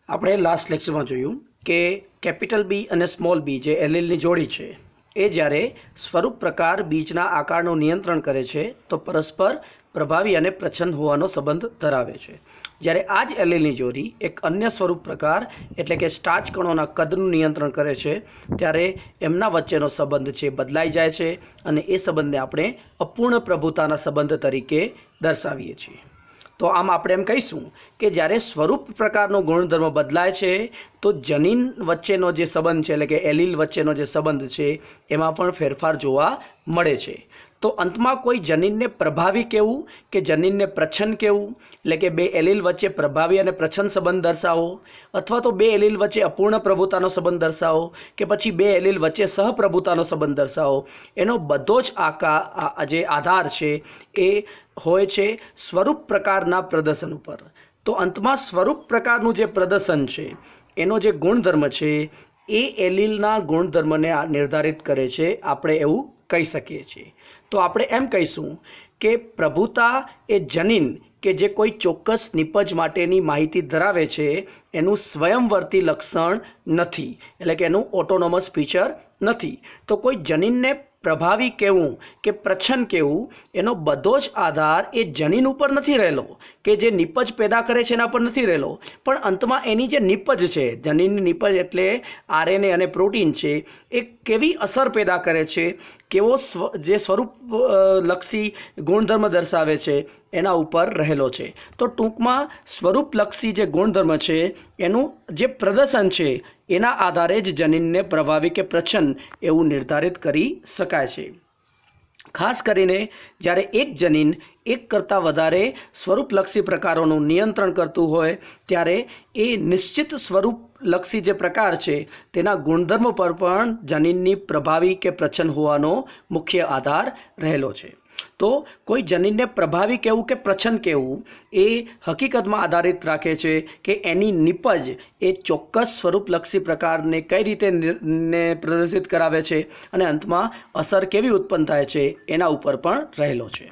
આપણે લાસ્ટ લેક્ચરમાં જોયું કે કેપિટલ બી અને સ્મોલ બી જે એલીલની જોડી છે એ જ્યારે સ્વરૂપ પ્રકાર બીજના આકારનું નિયંત્રણ કરે છે તો પરસ્પર પ્રભાવી અને પ્રચ્છન્ન હોવાનો સંબંધ ધરાવે છે। જ્યારે આ જ એલીલની જોડી એક અન્ય સ્વરૂપ પ્રકાર એટલે કે સ્ટાર્ચ કણોના કદનું નિયંત્રણ કરે છે ત્યારે એમના વચ્ચેનો સંબંધ છે બદલાઈ જાય છે અને એ સંબંધને આપણે અપૂર્ણ પ્રભુતાના સંબંધ તરીકે દર્શાવીએ છીએ। તો આમ આપણે એમ કહીશું કે જ્યારે સ્વરૂપ પ્રકારનો ગુણધર્મ બદલાય છે તો જનીન વચ્ચેનો જે સંબંધ છે એટલે કે એલીલ વચ્ચેનો જે સંબંધ છે એમાં પણ ફેરફાર જોવા મળે છે। તો અંતમાં કોઈ જનીનને પ્રભાવી કહેવું કે જનીનને પ્રચ્છન્ન કહેવું એટલે કે બે એલીલ વચ્ચે પ્રભાવી અને પ્રચ્છન્ન સંબંધ દર્શાવો અથવા તો બે એલીલ વચ્ચે અપૂર્ણ પ્રભુતાનો સંબંધ દર્શાવો કે પછી બે એલીલ વચ્ચે સહપ્રભુતાનો સંબંધ દર્શાવો, એનો બધો જ જે આધાર છે એ હોય છે સ્વરૂપ પ્રકારના પ્રદર્શન ઉપર। તો અંતમાં સ્વરૂપ પ્રકારનું જે પ્રદર્શન છે એનો જે ગુણધર્મ છે એ એલીલના ગુણધર્મને નિર્ધારિત કરે છે, આપણે એવું કહી શકીએ છીએ। તો આપણે એમ કહીશું કે પ્રભુતા એ જનીન કે જે કોઈ ચોક્કસ નિપજ માટેની માહિતી ધરાવે છે એનું સ્વયંવર્તી લક્ષણ નથી, એટલે કે એનું ઓટોનોમસ ફીચર નથી। તો કોઈ જનીનને પ્રભાવી કહેવું કે પ્રચ્છન્ન કહેવું એનો બધો જ આધાર એ જનીન ઉપર નથી રહેલો કે જે નિપજ પેદા કરે છે એના પર નથી રહેલો, પણ અંતમાં એની જે નિપજ છે, જનીનની નિપજ એટલે આરએનએ અને પ્રોટીન છે, એ કેવી અસર પેદા કરે છે, કેવો જે સ્વરૂપ લક્ષી ગુણધર્મ દર્શાવે છે એના ઉપર રહેલો છે। તો ટૂંકમાં સ્વરૂપલક્ષી જે ગુણધર્મ છે એનું જે પ્રદર્શન છે એના આધારે જ જનીનને પ્રભાવી કે પ્રચ્છન્ન એવું નિર્ધારિત કરી શકાય છે। ખાસ કરીને જ્યારે એક જનીન એક કરતાં વધારે સ્વરૂપલક્ષી પ્રકારોનું નિયંત્રણ કરતું હોય ત્યારે એ નિશ્ચિત સ્વરૂપલક્ષી જે પ્રકાર છે તેના ગુણધર્મ પર પણ જનીનની પ્રભાવી કે પ્રચ્છન્ન હોવાનો મુખ્ય આધાર રહેલો છે। તો કોઈ જનીનને પ્રભાવી કહેવું કે પ્રચ્છન્ન કહેવું એ હકીકતમાં આધારિત રાખે છે કે એની નિપજ એ ચોક્કસ સ્વરૂપલક્ષી પ્રકારને કઈ રીતે પ્રદર્શિત કરાવે છે અને અંતમાં અસર કેવી ઉત્પન્ન થાય છે એના ઉપર પણ રહેલો છે।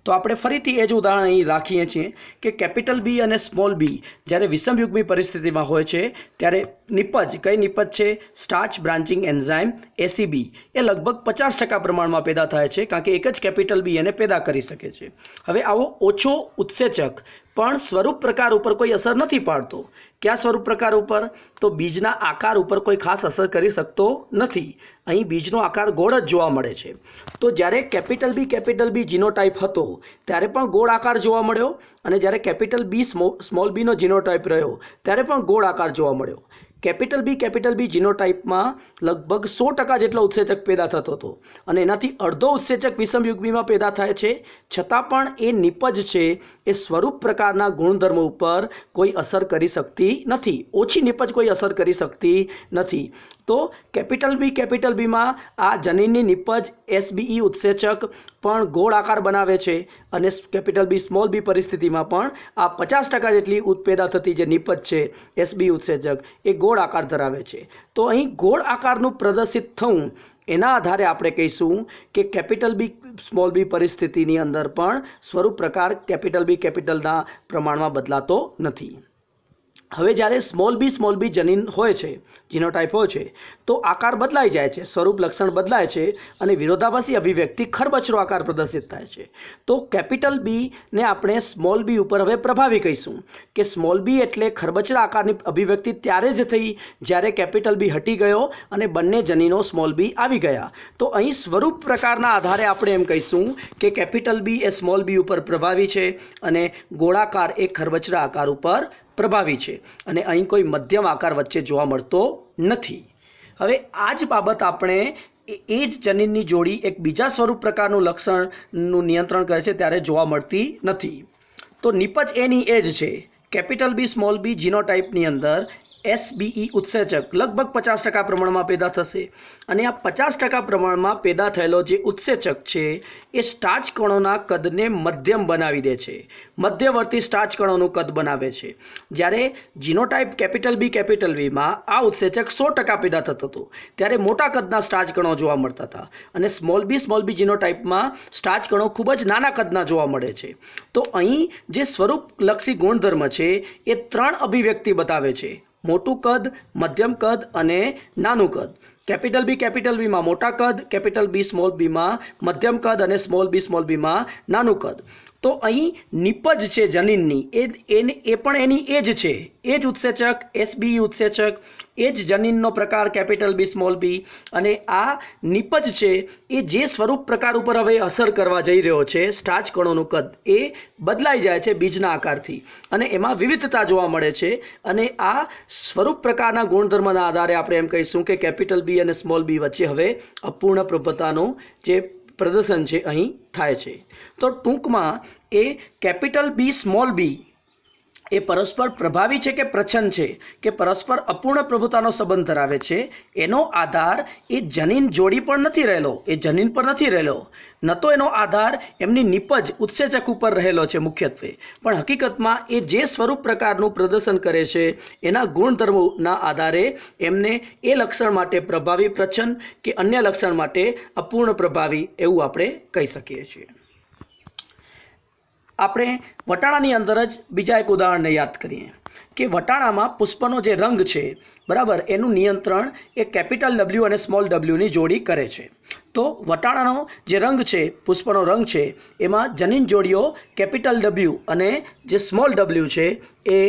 તો આપણે ફરીથી એ જ ઉદાહરણ અહીં રાખીએ છીએ કે કેપિટલ બી અને સ્મોલ બી જ્યારે વિષમયુગ્મી પરિસ્થિતિમાં હોય છે ત્યારે નિપજ કઈ નિપજ છે સ્ટાર્ચ બ્રાન્ચિંગ એન્ઝાઇમ એસીબી એ લગભગ 50% પ્રમાણમાં પેદા થાય છે, કારણ કે એક જ કેપિટલ બી એને પેદા કરી શકે છે। હવે આવો ઓછો ઉત્સેચક પણ સ્વરૂપ પ્રકાર ઉપર કોઈ અસર નથી પાડતો। કયા સ્વરૂપ પ્રકાર ઉપર? તો બીજના આકાર ઉપર કોઈ ખાસ અસર કરી શકતો નથી। અહીં બીજનો આકાર ગોળ જ જોવા મળે છે। તો જ્યારે કેપિટલ બી જીનોટાઈપ હતો ત્યારે પણ ગોળ આકાર જોવા મળ્યો અને જ્યારે કેપિટલ બી સ્મોલ બીનો જીનોટાઈપ રહ્યો ત્યારે પણ ગોળ આકાર જોવા મળ્યો। કેપિટલ બી જીનોટાઈપમાં લગભગ 100% જેટલો ઉત્સેચક પેદા થતો હતો અને એનાથી અડધો ઉત્સેચક વિષમયુગ્મીમાં પેદા થાય છે, છતાં પણ એ નિપજ છે એ સ્વરૂપ પ્રકારના ગુણધર્મ ઉપર કોઈ અસર કરી શકતી નથી, ઓછી નિપજ કોઈ અસર કરી શકતી નથી। તો કેપિટલ બીમાં આ જનીનની નિપજ એસબીઈ ઉત્સેચક પણ ગોળ આકાર બનાવે છે અને કેપિટલ બી સ્મોલ બી પરિસ્થિતિમાં પણ આ 50% જેટલી પેદા થતી જે નિપજ છે એસબી ઉત્સેચક એ ગોળ આકાર ધરાવે છે। તો અહીં ગોળ આકારનું પ્રદર્શિત થવું એના આધારે આપણે કહીશું કે કેપિટલ બી સ્મોલ બી પરિસ્થિતિની અંદર પણ સ્વરૂપ પ્રકાર કેપિટલના પ્રમાણમાં બદલાતો નથી। હવે જ્યારે સ્મોલ બી જનીન હોય છે, જીનોટાઈપ હોય છે, તો આકાર બદલાઈ જાય છે, સ્વરૂપ લક્ષણ બદલાય છે અને વિરોધાભાસી અભિવ્યક્તિ ખરબચરો આકાર પ્રદર્શિત થાય છે। તો કેપિટલ બીને આપણે સ્મોલ બી ઉપર હવે પ્રભાવી કહીશું કે સ્મોલ બી એટલે ખરબચરા આકારની અભિવ્યક્તિ ત્યારે જ થઈ જ્યારે કેપિટલ બી હટી ગયો અને બંને જનીનો સ્મોલ બી આવી ગયા। તો અહીં સ્વરૂપ પ્રકારના આધારે આપણે એમ કહીશું કે કેપિટલ બી એ સ્મોલ બી ઉપર પ્રભાવી છે અને ગોળાકાર એ ખરબચરા આકાર ઉપર પ્રભાવી છે અને અહીં કોઈ મધ્યમ આકાર વચ્ચે જોવા મળતો નથી। હવે આ જ બાબત આપણે એ જ જનીનની જોડી એક બીજા સ્વરૂપ પ્રકારનું લક્ષણનું નિયંત્રણ કરે છે ત્યારે જોવા મળતી નથી। તો નિપજ એની એ જ છે। કેપિટલ બી સ્મોલ બી જીનોટાઈપની અંદર SBE ઉત્સેચક લગભગ 50% પ્રમાણમાં પેદા થશે અને આ 50% પ્રમાણમાં પેદા થયેલો જે ઉત્સેચક છે એ સ્ટાર્ચ કણોના કદને મધ્યમ બનાવી દે છે, મધ્યવર્તી સ્ટાર્ચ કણોનું કદ બનાવે છે। જ્યારે જીનોટાઈપ કેપિટલ B માં આ ઉત્સેચક 100% પેદા થતું હતું ત્યારે મોટા કદના સ્ટાર્ચ કણો જોવા મળતા હતા અને સ્મોલ b જીનોટાઈપમાં સ્ટાર્ચ કણો ખૂબ જ નાના કદના જોવા મળે છે। તો અહીં જે સ્વરૂપલક્ષી ગુણધર્મ છે એ 3 અભિવ્યક્તિ બતાવે છે, મોટું કદ, મધ્યમ કદ અને નાનું કદ। કેપિટલ B માં મોટા કદ, કેપિટલ B માં મધ્યમ કદ અને સ્મોલ b માં નાનું કદ। તો અહીં નિપજ છે જનીનની એ પણ એની એ જ છે, એ જ ઉત્સેચક SBE ઉત્સેચક, એ જ જનીનનો પ્રકાર કેપિટલ B અને આ નિપજ છે એ જે સ્વરૂપ પ્રકાર ઉપર હવે અસર કરવા જઈ રહ્યો છે, સ્ટાર્ચ કણોનું કદ એ બદલાઈ જાય છે બીજના આકારથી અને એમાં વિવિધતા જોવા મળે છે અને આ સ્વરૂપ પ્રકારના ગુણધર્મના આધારે આપણે એમ કહીશું કે કેપિટલ B અને સ્મોલ b વચ્ચે હવે અપૂર્ણ પ્રભુતાનું જે પ્રદર્શન છે અહીં થાય છે। તો ટૂંકમાં એ કેપિટલ B સ્મોલ b એ પરસ્પર પ્રભાવી છે કે પ્રચ્છન્ન છે કે પરસ્પર અપૂર્ણ પ્રભુતાનો સંબંધ ધરાવે છે એનો આધાર એ જનીન જોડી પર નથી રહેલો, એ જનીન પર નથી રહેલો, ન તો એનો આધાર એમની નિપજ ઉત્સેચક ઉપર રહેલો છે મુખ્યત્વે, પણ હકીકતમાં એ જે સ્વરૂપ પ્રકારનું પ્રદર્શન કરે છે એના ગુણધર્મોના આધારે એમને એ લક્ષણ માટે પ્રભાવી પ્રચ્છન્ન કે અન્ય લક્ષણ માટે અપૂર્ણ પ્રભાવી એવું આપણે કહી શકીએ છીએ। આપણે વટાણાની અંદર જ બીજા એક ઉદાહરણને યાદ કરીએ કે વટાણામાં પુષ્પનો જે રંગ છે બરાબર એનું નિયંત્રણ એ કેપિટલ W અને સ્મોલ wની જોડી કરે છે। તો વટાણાનો જે રંગ છે, પુષ્પનો રંગ છે, એમાં જનીન જોડીઓ કેપિટલ W અને જે સ્મોલ w છે એ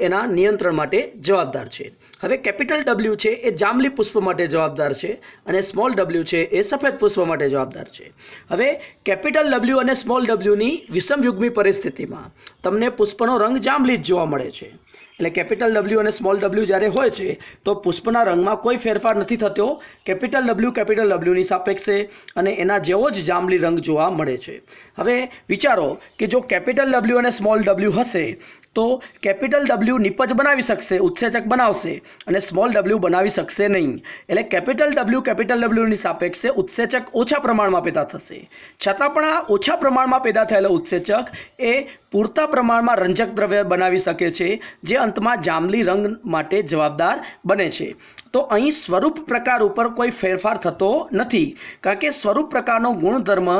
એના નિયંત્રણ માટે જવાબદાર છે। હવે કેપિટલ W છે એ જાંબલી પુષ્પ માટે જવાબદાર છે અને સ્મોલ w છે એ સફેદ પુષ્પ માટે જવાબદાર છે। હવે કેપિટલ W અને સ્મોલ wની વિષમયુગ્મી પરિસ્થિતિમાં તમને પુષ્પનો રંગ જાંબલી જ જોવા મળે છે, એટલે કેપિટલ W અને સ્મોલ w જ્યારે હોય છે તો પુષ્પના રંગમાં કોઈ ફેરફાર નથી થતો કેપિટલ Wની સાપેક્ષે અને એના જેવો જ જાંબલી રંગ જોવા મળે છે। હવે વિચારો કે જો કેપિટલ W અને સ્મોલ w હશે તો કેપિટલ W નિપજ બનાવી શકશે, ઉત્સેચક બનાવશે અને સ્મોલ w બનાવી શકશે નહીં, એટલે કેપિટલ Wની સાપેક્ષે ઉત્સેચક ઓછા પ્રમાણમાં પેદા થશે। છતાં પણ આ ઓછા પ્રમાણમાં પેદા થયેલો ઉત્સેચક એ પૂરતા પ્રમાણમાં રંજક દ્રવ્ય બનાવી શકે છે જે અંતમાં જાંબલી રંગ માટે જવાબદાર બને છે। તો અહીં સ્વરૂપ પ્રકાર ઉપર કોઈ ફેરફાર થતો નથી કારણ કે સ્વરૂપ પ્રકારનો ગુણધર્મ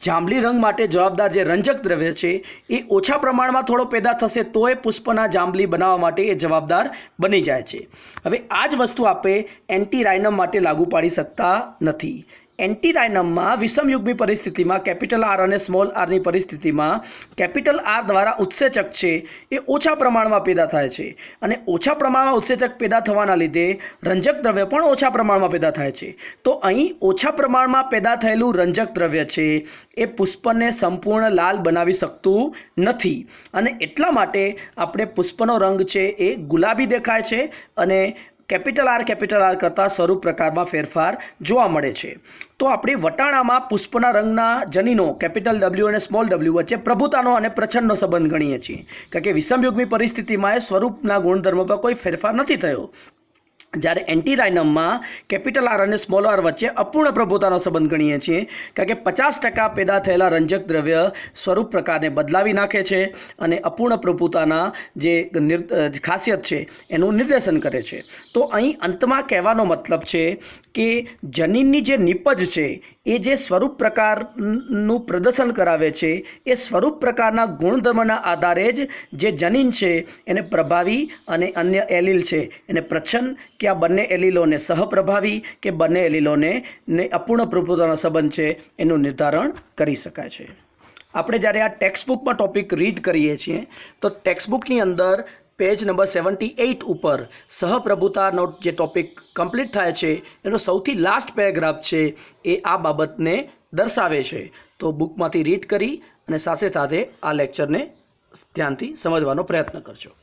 જાંબલી રંગ માટે જવાબદાર જે રંજક દ્રવ્ય છે એ ઓછા પ્રમાણમાં થોડો પેદા થશે તો એ પુષ્પના જાંબલી બનાવવા માટે એ જવાબદાર બની જાય છે। હવે આ જ વસ્તુ આપણે એન્ટીરાયનમ માટે લાગુ પાડી શકતા નથી। એન્ટીરાયનમમાં વિષમયુગ્મી પરિસ્થિતિમાં કેપિટલ R અને સ્મોલ rની પરિસ્થિતિમાં કેપિટલ R દ્વારા ઉત્સેચક છે એ ઓછા પ્રમાણમાં પેદા થાય છે અને ઓછા પ્રમાણમાં ઉત્સેચક પેદા થવાના લીધે રંજક દ્રવ્ય પણ ઓછા પ્રમાણમાં પેદા થાય છે। તો અહીં ઓછા પ્રમાણમાં પેદા થયેલું રંજક દ્રવ્ય છે એ પુષ્પને સંપૂર્ણ લાલ બનાવી શકતું નથી અને એટલા માટે આપણે પુષ્પનો રંગ છે એ ગુલાબી દેખાય છે અને કેપિટલ R કરતાં સ્વરૂપ પ્રકારમાં ફેરફાર જોવા મળે છે। તો આપણે વટાણામાં પુષ્પના રંગના જનીનો કેપિટલ W અને સ્મોલ w વચ્ચે પ્રભુતાનો અને પ્રચ્છન્નનો સંબંધ ગણીએ છીએ કારણ કે વિષમયુગ્મી પરિસ્થિતિમાં એ સ્વરૂપના ગુણધર્મો પર કોઈ ફેરફાર નથી થયો, જ્યારે એન્ટીરાયનમમાં કેપિટલ R અને સ્મોલ r વચ્ચે અપૂર્ણ પ્રભુતાનો સંબંધ ગણીએ છીએ કારણ કે 50% પેદા થયેલા રંજક દ્રવ્ય સ્વરૂપ પ્રકારને બદલાવી નાખે છે અને અપૂર્ણ પ્રભુતાના જે ખાસિયત છે એનું નિર્દેશન કરે છે। તો અહીં અંતમાં કહેવાનો મતલબ છે કે જનીનની જે નિપજ છે એ જે સ્વરૂપ પ્રકારનું પ્રદર્શન કરાવે છે એ સ્વરૂપ પ્રકારના ગુણધર્મના આધારે જ જે જનીન છે એને પ્રભાવી અને અન્ય એલીલ છે એને પ્રચ્છન્ન કે આ બંને એલીલોને સહપ્રભાવી કે બંને એલીલોને અપૂર્ણ પ્રભુતાનો સંબંધ છે એનું નિર્ધારણ કરી શકાય છે। આપણે જ્યારે આ ટેક્સ્ટબુકમાં ટોપિક રીડ કરીએ છીએ તો ટેક્સ્ટબુકની અંદર પેજ નંબર 78 ઉપર સહપ્રભુતાનો જે ટોપિક કમ્પ્લીટ થાય છે એનો સૌથી લાસ્ટ પેરેગ્રાફ છે એ આ બાબતને દર્શાવે છે। તો બુકમાંથી રીડ કરી અને સાથે સાથે આ લેક્ચરને ધ્યાનથી સમજવાનો પ્રયત્ન કરજો।